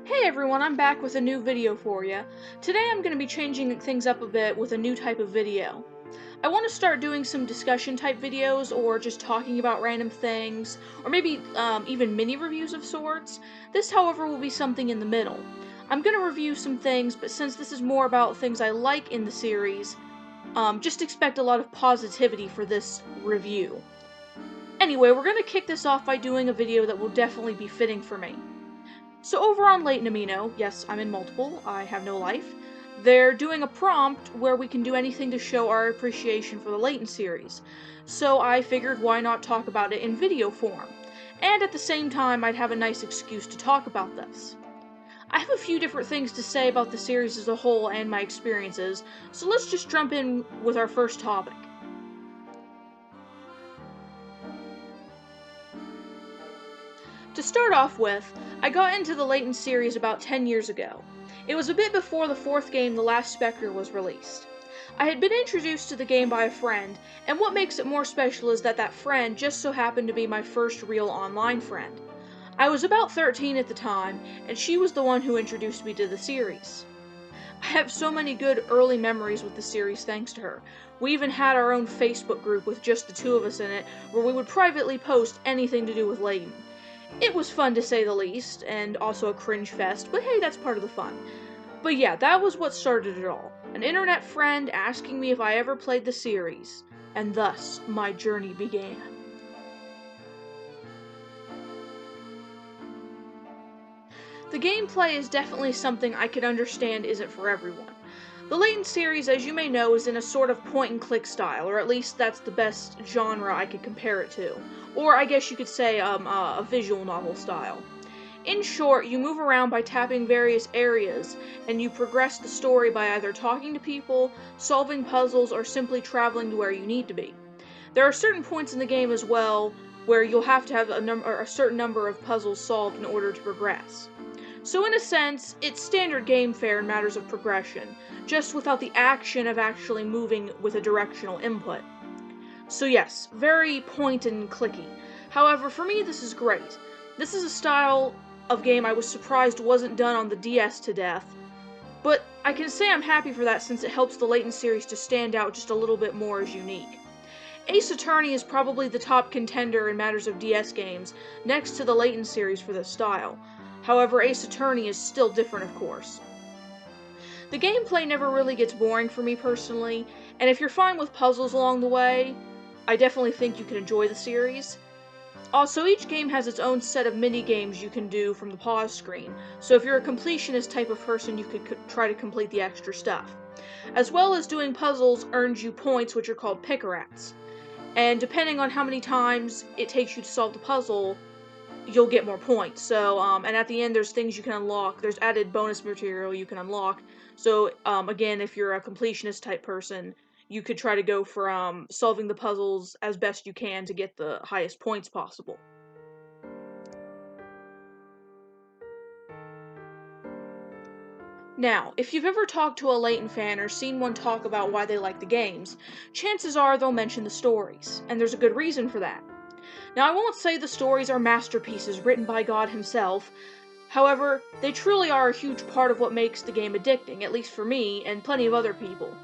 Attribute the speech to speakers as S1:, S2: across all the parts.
S1: Hey everyone, I'm back with a new video for you. Today I'm going to be changing things up a bit with a new type of video. I want to start doing some discussion type videos, or just talking about random things, or maybe even mini reviews of sorts. This, however, will be something in the middle. I'm going to review some things, but since this is more about things I like in the series, just expect a lot of positivity for this review. Anyway, we're going to kick this off by doing a video that will definitely be fitting for me. So over on Layton, yes, I'm in multiple, I have no life, they're doing a prompt where we can do anything to show our appreciation for the Layton series. So I figured why not talk about it in video form, and at the same time I'd have a nice excuse to talk about this. I have a few different things to say about the series as a whole and my experiences, so let's just jump in with our first topic. To start off with, I got into the Layton series about 10 years ago. It was a bit before the fourth game, The Last Specter, was released. I had been introduced to the game by a friend, and what makes it more special is that friend just so happened to be my first real online friend. I was about 13 at the time, and she was the one who introduced me to the series. I have so many good early memories with the series thanks to her. We even had our own Facebook group with just the two of us in it, where we would privately post anything to do with Layton. It was fun to say the least, and also a cringe fest, but hey, that's part of the fun. But yeah, that was what started it all. An internet friend asking me if I ever played the series, and thus my journey began. The gameplay is definitely something I could understand isn't for everyone. The Layton series, as you may know, is in a sort of point-and-click style, or at least that's the best genre I could compare it to. Or I guess you could say a visual novel style. In short, you move around by tapping various areas, and you progress the story by either talking to people, solving puzzles, or simply traveling to where you need to be. There are certain points in the game as well where you'll have to have a certain number of puzzles solved in order to progress. So in a sense, it's standard game fare in matters of progression, just without the action of actually moving with a directional input. So yes, very point and clicky. However, for me this is great. This is a style of game I was surprised wasn't done on the DS to death, but I can say I'm happy for that since it helps the Layton series to stand out just a little bit more as unique. Ace Attorney is probably the top contender in matters of DS games, next to the Layton series for this style. However, Ace Attorney is still different, of course. The gameplay never really gets boring for me personally, and if you're fine with puzzles along the way, I definitely think you can enjoy the series. Also, each game has its own set of mini-games you can do from the pause screen, so if you're a completionist type of person, you could try to complete the extra stuff. As well as doing puzzles earns you points, which are called pick-a-rats. And depending on how many times it takes you to solve the puzzle, you'll get more points. So, and at the end there's things you can unlock. There's added bonus material you can unlock. So, again, if you're a completionist type person, you could try to go for solving the puzzles as best you can to get the highest points possible. Now, if you've ever talked to a Layton fan or seen one talk about why they like the games, chances are they'll mention the stories, and there's a good reason for that. Now, I won't say the stories are masterpieces written by God himself. However, they truly are a huge part of what makes the game addicting, at least for me and plenty of other people.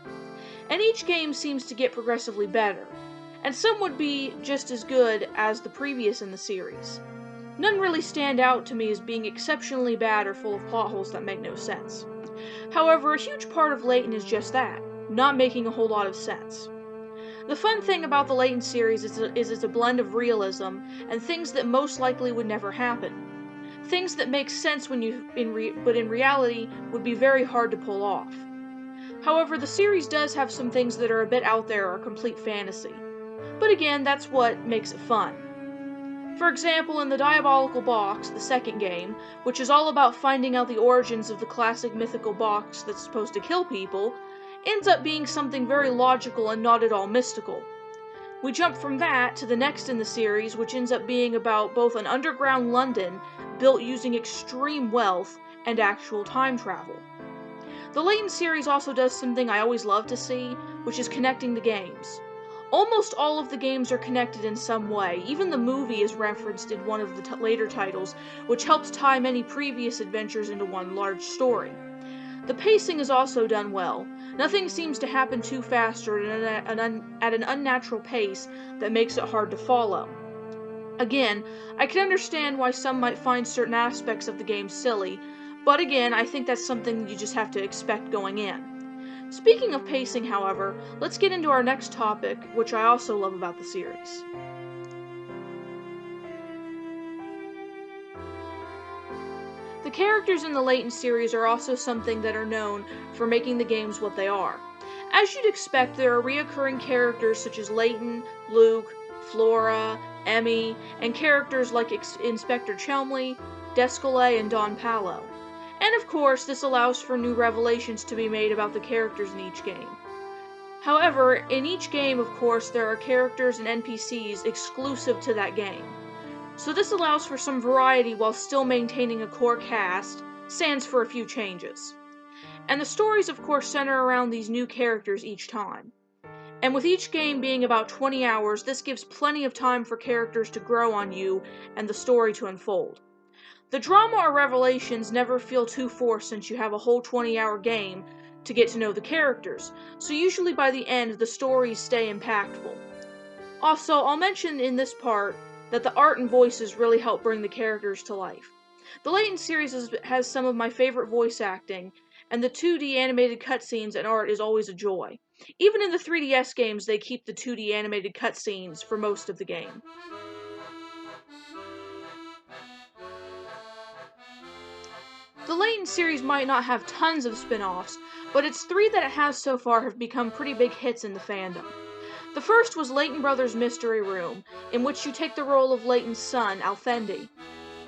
S1: And each game seems to get progressively better, and some would be just as good as the previous in the series. None really stand out to me as being exceptionally bad or full of plot holes that make no sense. However, a huge part of Layton is just that, not making a whole lot of sense. The fun thing about the Layton series is it's a blend of realism and things that most likely would never happen. Things that make sense but in reality would be very hard to pull off. However, the series does have some things that are a bit out there or complete fantasy. But again, that's what makes it fun. For example, in the Diabolical box, the second game, which is all about finding out the origins of the classic mythical box that's supposed to kill people, ends up being something very logical and not at all mystical. We jump from that to the next in the series, which ends up being about both an underground London built using extreme wealth and actual time travel. The Layton series also does something I always love to see, which is connecting the games. Almost all of the games are connected in some way. Even the movie is referenced in one of the later titles, which helps tie many previous adventures into one large story. The pacing is also done well. Nothing seems to happen too fast or at an unnatural pace that makes it hard to follow. Again, I can understand why some might find certain aspects of the game silly, but again, I think that's something you just have to expect going in. Speaking of pacing, however, let's get into our next topic, which I also love about the series. The characters in the Layton series are also something that are known for making the games what they are. As you'd expect, there are reoccurring characters such as Layton, Luke, Flora, Emmy, and characters like Inspector Chelmley, Descole, and Don Palo. And of course, this allows for new revelations to be made about the characters in each game. However, in each game, of course, there are characters and NPCs exclusive to that game. So this allows for some variety while still maintaining a core cast, sans for a few changes. And the stories, of course, center around these new characters each time. And with each game being about 20 hours, this gives plenty of time for characters to grow on you and the story to unfold. The drama or revelations never feel too forced since you have a whole 20-hour game to get to know the characters, so usually by the end the stories stay impactful. Also, I'll mention in this part that the art and voices really help bring the characters to life. The Layton series has some of my favorite voice acting, and the 2D animated cutscenes and art is always a joy. Even in the 3DS games, they keep the 2D animated cutscenes for most of the game. The Layton series might not have tons of spin-offs, but its 3 that it has so far have become pretty big hits in the fandom. The first was Layton Brothers' Mystery Room, in which you take the role of Layton's son, Alfendi.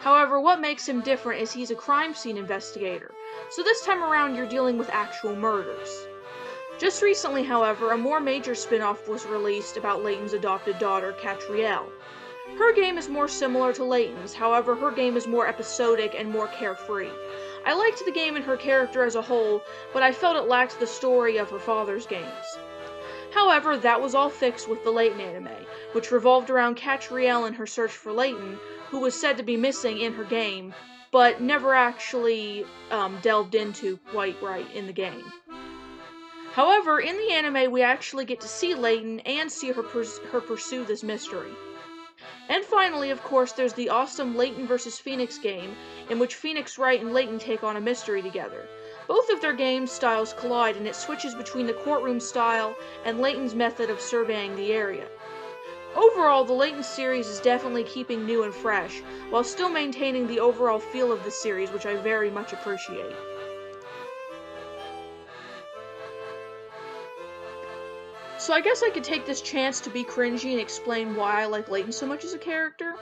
S1: However, what makes him different is he's a crime scene investigator, so this time around you're dealing with actual murders. Just recently, however, a more major spin-off was released about Layton's adopted daughter, Catrielle. Her game is more similar to Layton's, however her game is more episodic and more carefree. I liked the game and her character as a whole, but I felt it lacked the story of her father's games. However, that was all fixed with the Layton anime, which revolved around Catrielle and her search for Layton, who was said to be missing in her game, but never actually delved into quite right in the game. However, in the anime we actually get to see Layton and see her pursue this mystery. And finally, of course, there's the awesome Layton vs. Phoenix game, in which Phoenix Wright and Layton take on a mystery together. Both of their game styles collide, and it switches between the courtroom style and Layton's method of surveying the area. Overall, the Layton series is definitely keeping new and fresh, while still maintaining the overall feel of the series, which I very much appreciate. So I guess I could take this chance to be cringy and explain why I like Layton so much as a character.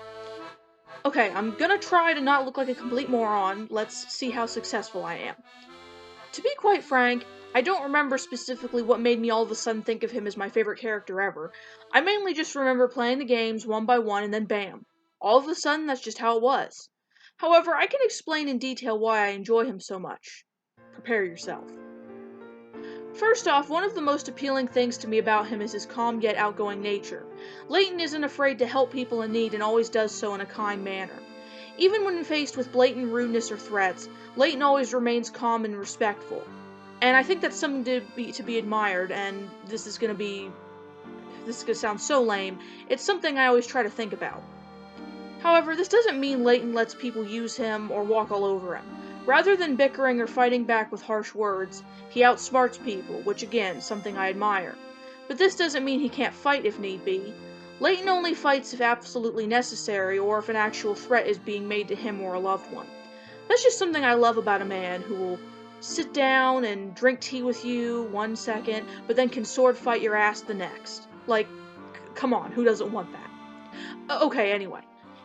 S1: Okay, I'm gonna try to not look like a complete moron. Let's see how successful I am. To be quite frank, I don't remember specifically what made me all of a sudden think of him as my favorite character ever. I mainly just remember playing the games one by one and then bam. All of a sudden, that's just how it was. However, I can explain in detail why I enjoy him so much. Prepare yourself. First off, one of the most appealing things to me about him is his calm yet outgoing nature. Layton isn't afraid to help people in need and always does so in a kind manner. Even when faced with blatant rudeness or threats, Layton always remains calm and respectful. And I think that's something to be admired, and this is gonna sound so lame, it's something I always try to think about. However, this doesn't mean Layton lets people use him or walk all over him. Rather than bickering or fighting back with harsh words, he outsmarts people, which again, is something I admire. But this doesn't mean he can't fight if need be. Layton only fights if absolutely necessary, or if an actual threat is being made to him or a loved one. That's just something I love about a man who will sit down and drink tea with you 1 second, but then can sword fight your ass the next. Like, come on, who doesn't want that? Okay, anyway.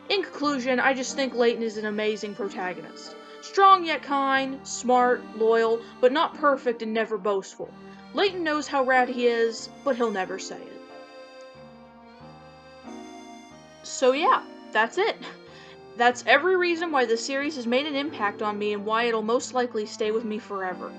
S1: In conclusion, I just think Layton is an amazing protagonist. Strong yet kind, smart, loyal, but not perfect and never boastful. Layton knows how rad he is, but he'll never say it. So yeah, that's it. That's every reason why the series has made an impact on me and why it'll most likely stay with me forever.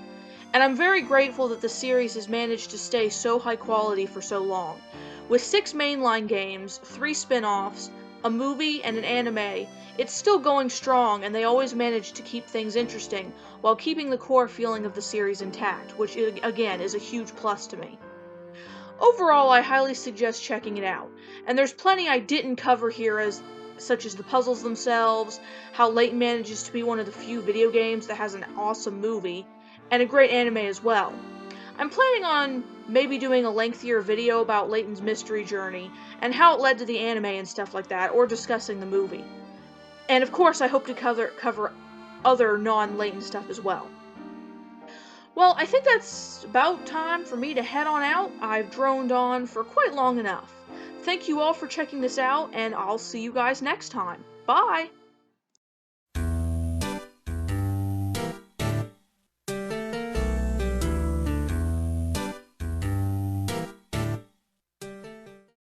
S1: And I'm very grateful that the series has managed to stay so high quality for so long. With 6 mainline games, 3 spin-offs, a movie, and an anime, it's still going strong, and they always manage to keep things interesting while keeping the core feeling of the series intact, which again is a huge plus to me. Overall, I highly suggest checking it out, and there's plenty I didn't cover here, such as the puzzles themselves, how Layton manages to be one of the few video games that has an awesome movie, and a great anime as well. I'm planning on maybe doing a lengthier video about Layton's mystery journey, and how it led to the anime and stuff like that, or discussing the movie. And of course, I hope to cover other non-Layton stuff as well. Well, I think that's about time for me to head on out. I've droned on for quite long enough. Thank you all for checking this out, and I'll see you guys next time. Bye!